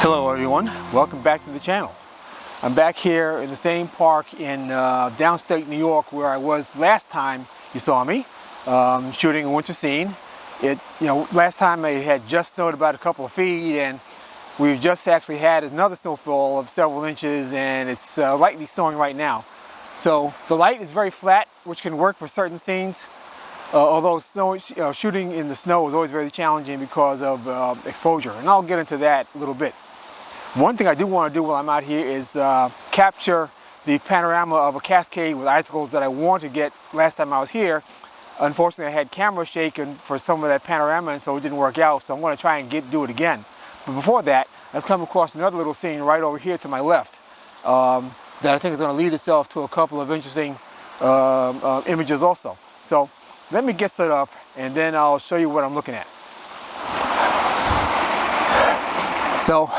Hello everyone, welcome back to the channel. I'm back here in the same park in downstate New York where I was last time you saw me shooting a winter scene. Last time it had just snowed about a couple of feet, and we've just actually had another snowfall of several inches, and it's lightly snowing right now. So the light is very flat, which can work for certain scenes. Although shooting in the snow is always very challenging because of exposure, and I'll get into that a little bit. One thing I do want to do while I'm out here is capture the panorama of a cascade with icicles that I wanted to get last time I was here. Unfortunately, I had camera shaken for some of that panorama, and so it didn't work out, so I'm going to try and do it again. But before that, I've come across another little scene right over here to my left that I think is going to lead itself to a couple of interesting images also. So let me get set up, and then I'll show you what I'm looking at. So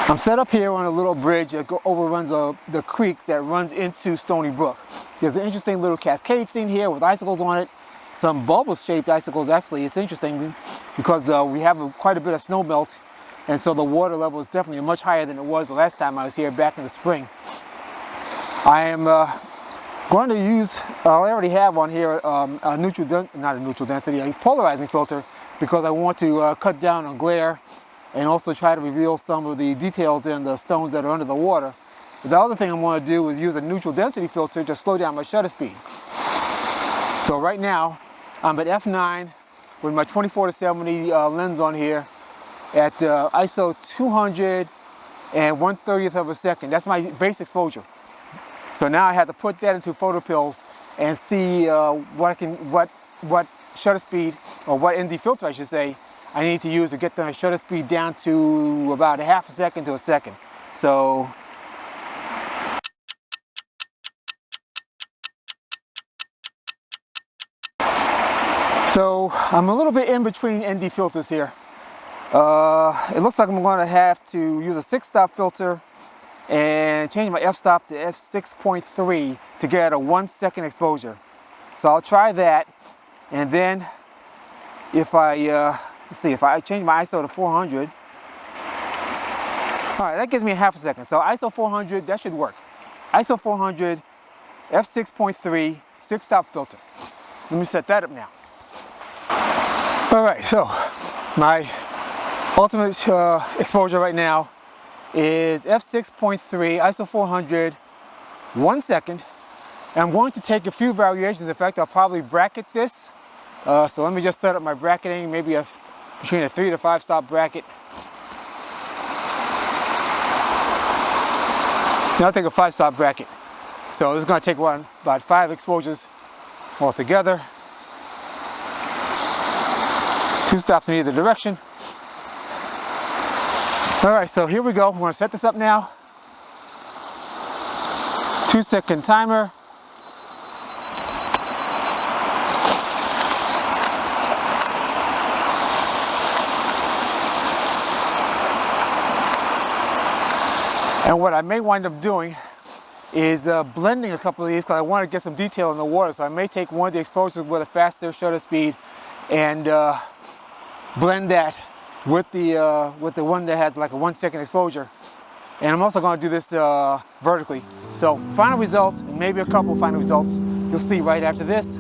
I'm set up here on a little bridge that overruns the creek that runs into Stony Brook. There's an interesting little cascade scene here with icicles on it. Some bulbous-shaped icicles, actually. It's interesting because we have quite a bit of snow melt, and so the water level is definitely much higher than it was the last time I was here back in the spring. I am going to use, I already have on here a polarizing filter, because I want to cut down on glare and also try to reveal some of the details in the stones that are under the water. But the other thing I'm going to do is use a neutral density filter to slow down my shutter speed. So right now I'm at f9 with my 24-70 lens on here at ISO 200 and 1/30th of a second. That's my base exposure. So now I have to put that into photopills and see what shutter speed, or what ND filter I should say, I need to use to get the shutter speed down to about a half a second to a second. So I'm a little bit in between ND filters here. It looks like I'm going to have to use a 6-stop filter and change my f-stop to f6.3 to get a 1-second exposure. So I'll try that, and then if I if I change my ISO to 400, all right, that gives me a half a second. So ISO 400, that should work. ISO 400, f6.3, 6-stop filter. Let me set that up now. All right, so my ultimate exposure right now is f6.3, ISO 400, 1 second. And I'm going to take a few variations. In fact, I'll probably bracket this. So let me just set up my bracketing, maybe between a 3 to 5 stop bracket. Now I'll take a 5-stop bracket. So this is going to take about 5 exposures altogether. 2 stops in either direction. All right, so here we go. I'm going to set this up now. 2-second timer. And what I may wind up doing is blending a couple of these, because I want to get some detail in the water. So I may take one of the exposures with a faster shutter speed and blend that with the one that has like a 1-second exposure. And I'm also going to do this vertically. So final results, and maybe a couple of final results, you'll see right after this.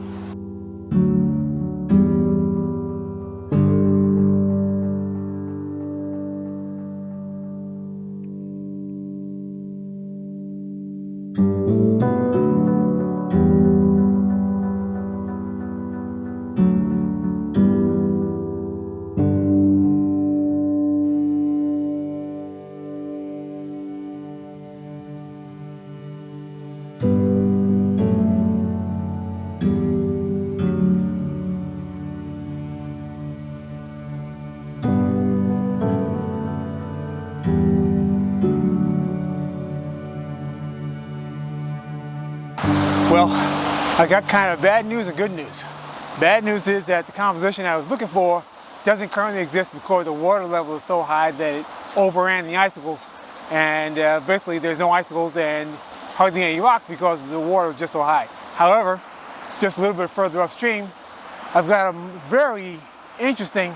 Well, I got kind of bad news and good news. Bad news is that the composition I was looking for doesn't currently exist because the water level is so high that it overran the icicles, and basically there's no icicles and hardly any rock because the water is just so high. However, just a little bit further upstream, I've got a very interesting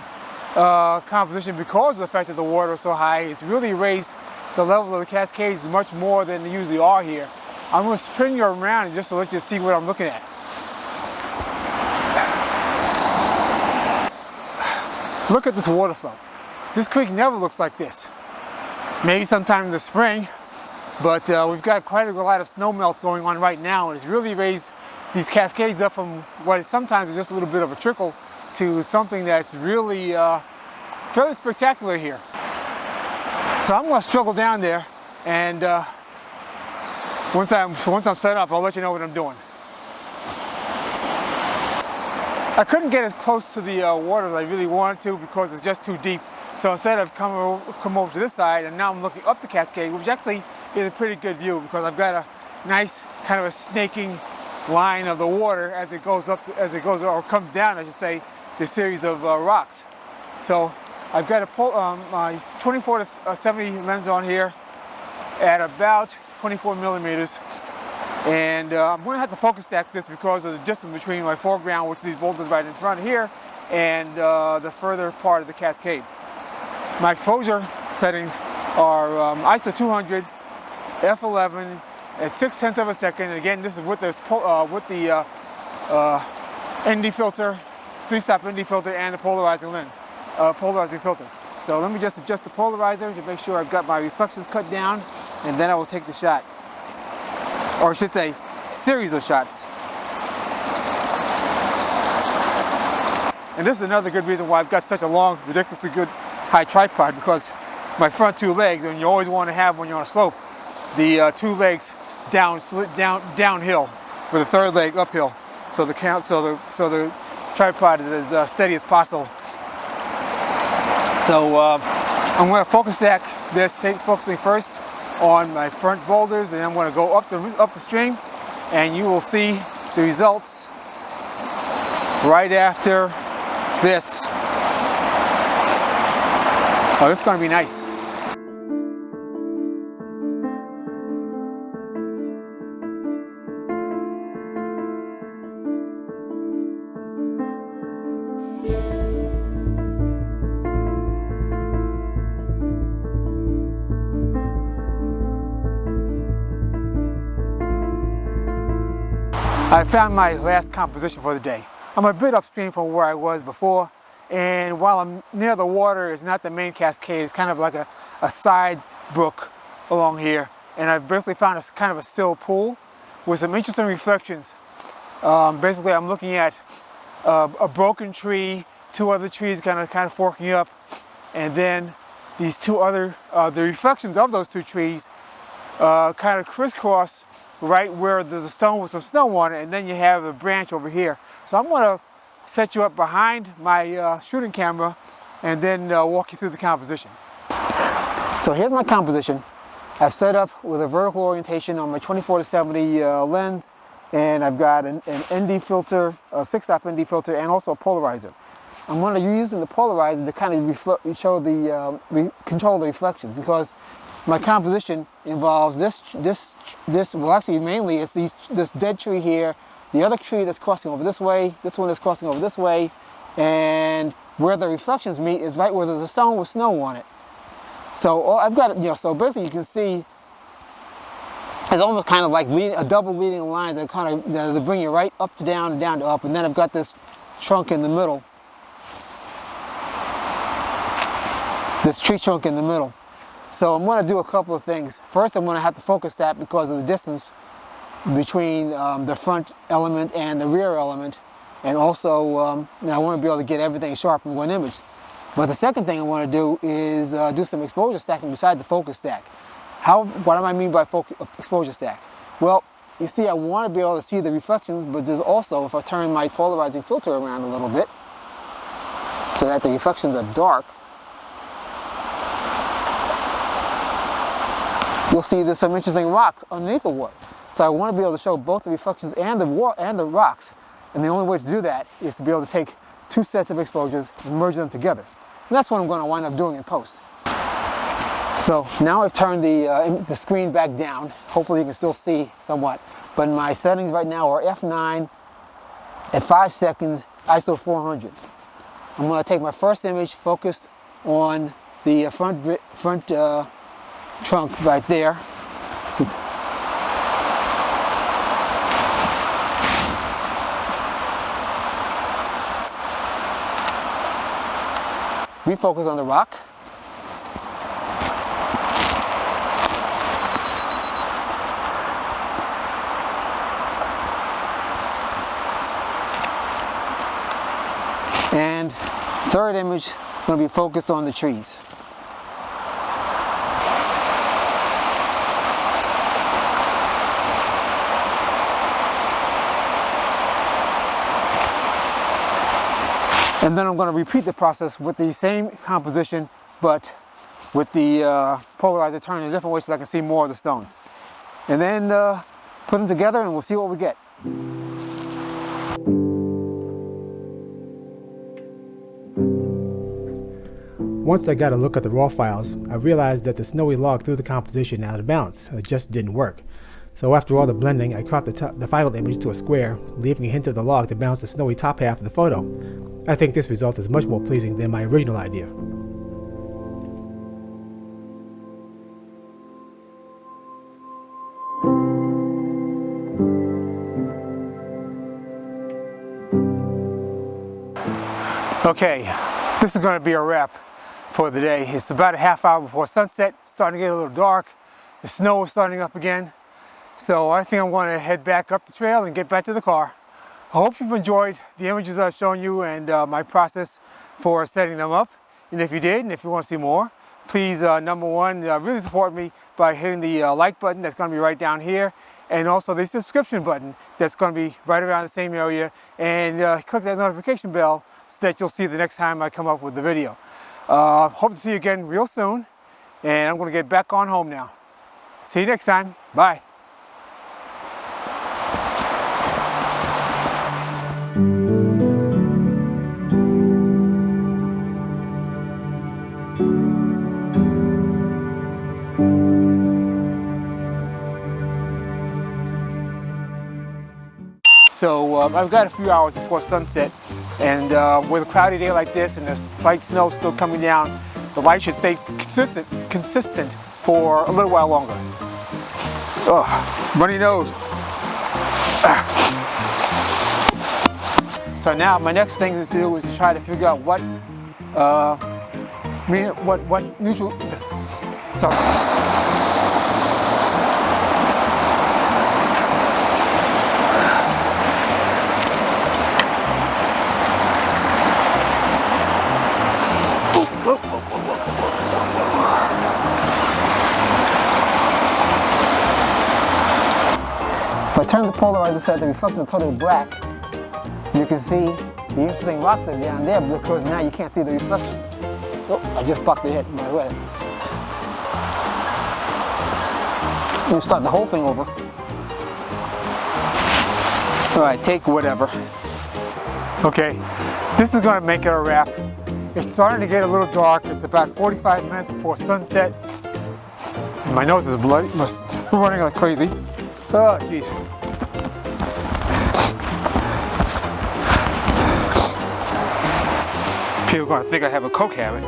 composition because of the fact that the water is so high. It's really raised the level of the cascades much more than they usually are here. I'm going to spin you around just to let you see what I'm looking at. Look at this water flow. This creek never looks like this. Maybe sometime in the spring, but we've got quite a lot of snow melt going on right now, and it's really raised these cascades up from what sometimes is just a little bit of a trickle to something that's really fairly spectacular here. So I'm going to struggle down there, and once I'm set up, I'll let you know what I'm doing. I couldn't get as close to the water as I really wanted to because it's just too deep. So instead I've come over to this side, and now I'm looking up the cascade, which actually is a pretty good view because I've got a nice kind of a snaking line of the water as it goes up, or comes down, I should say, the series of rocks. So I've got my 24 to 70 lens on here at about 24 millimeters, and I'm going to have to focus stack this because of the distance between my foreground, which is these boulders right in front here, and the further part of the cascade. My exposure settings are ISO 200, f11 at 0.6 of a second. And again, this is with the ND filter, 3-stop ND filter, and the polarizing lens, polarizing filter. So let me just adjust the polarizer to make sure I've got my reflections cut down, and then I will take the shot, or I should say, series of shots. And this is another good reason why I've got such a long, ridiculously good high tripod, because my front two legs, and you always want to have when you're on a slope, the two legs downhill with the third leg uphill, so the tripod is as steady as possible. So I'm going to focus stack this, focusing first on my front boulders, and then I'm going to go up the stream, and you will see the results right after this. Oh, this is going to be nice. I found my last composition for the day. I'm a bit upstream from where I was before, and while I'm near the water, it's not the main cascade. It's kind of like a side brook along here, and I've basically found a kind of a still pool with some interesting reflections. Basically, I'm looking at a broken tree, two other trees kind of forking up, and then these two other, the reflections of those two trees kind of crisscross right where there's a stone with some snow on it, and then you have a branch over here. So I'm going to set you up behind my shooting camera and then walk you through the composition. So here's my composition. I've set up with a vertical orientation on my 24 to 70 lens, and I've got an ND filter, a 6-stop ND filter, and also a polarizer. I'm going to be using the polarizer to kind of control the reflections, because my composition involves well, actually mainly it's this dead tree here, the other tree that's crossing over this way, this one that's crossing over this way, and where the reflections meet is right where there's a stone with snow on it. So I've got, so basically you can see it's almost kind of like a double leading lines that kind of that bring you right up to down and down to up, and then I've got this trunk in the middle, this tree trunk in the middle. So I'm going to do a couple of things. First, I'm going to have to focus that because of the distance between the front element and the rear element, and also I want to be able to get everything sharp in one image. But the second thing I want to do is do some exposure stacking beside the focus stack. What do I mean by exposure stack? Well, you see, I want to be able to see the reflections, but there's also, if I turn my polarizing filter around a little bit so that the reflections are dark, you'll see there's some interesting rocks underneath the water. So I want to be able to show both the reflections and the rocks. And the only way to do that is to be able to take two sets of exposures and merge them together. And that's what I'm going to wind up doing in post. So now I've turned the screen back down. Hopefully you can still see somewhat. But my settings right now are f9 at 5 seconds, ISO 400. I'm going to take my first image focused on the front trunk right there. Refocus on the rock. And third image is going to be focused on the trees. And then I'm going to repeat the process with the same composition, but with the polarizer turned in a different way so I can see more of the stones. And then put them together and we'll see what we get. Once I got a look at the raw files, I realized that the snowy log threw the composition out of balance. It just didn't work. So after all the blending, I cropped the final image to a square, leaving a hint of the log to bounce the snowy top half of the photo. I think this result is much more pleasing than my original idea. Okay, this is going to be a wrap for the day. It's about a half hour before sunset, starting to get a little dark. The snow is starting up again. So I think I'm going to head back up the trail and get back to the car. I hope you've enjoyed the images I've shown you and my process for setting them up. And if you did, and if you want to see more, please, number one, really support me by hitting the like button that's going to be right down here, and also the subscription button that's going to be right around the same area, and click that notification bell so that you'll see the next time I come up with the video. Hope to see you again real soon, and I'm going to get back on home now. See you next time. Bye. So I've got a few hours before sunset, and with a cloudy day like this and the slight snow still coming down, the light should stay consistent for a little while longer. Ugh, runny nose. So now my next thing to do is to try to figure out what neutral. Sorry. If I turn the polarizer so that the reflection is totally black, you can see the interesting rock that's down there because now you can't see the reflection. Oh, I just bucked the head in my way. You start the whole thing over. All right, take whatever. Okay, this is going to make it a wrap. It's starting to get a little dark. It's about 45 minutes before sunset. My nose is bloody. I'm running like crazy. Oh, jeez. People are going to think I have a coke habit.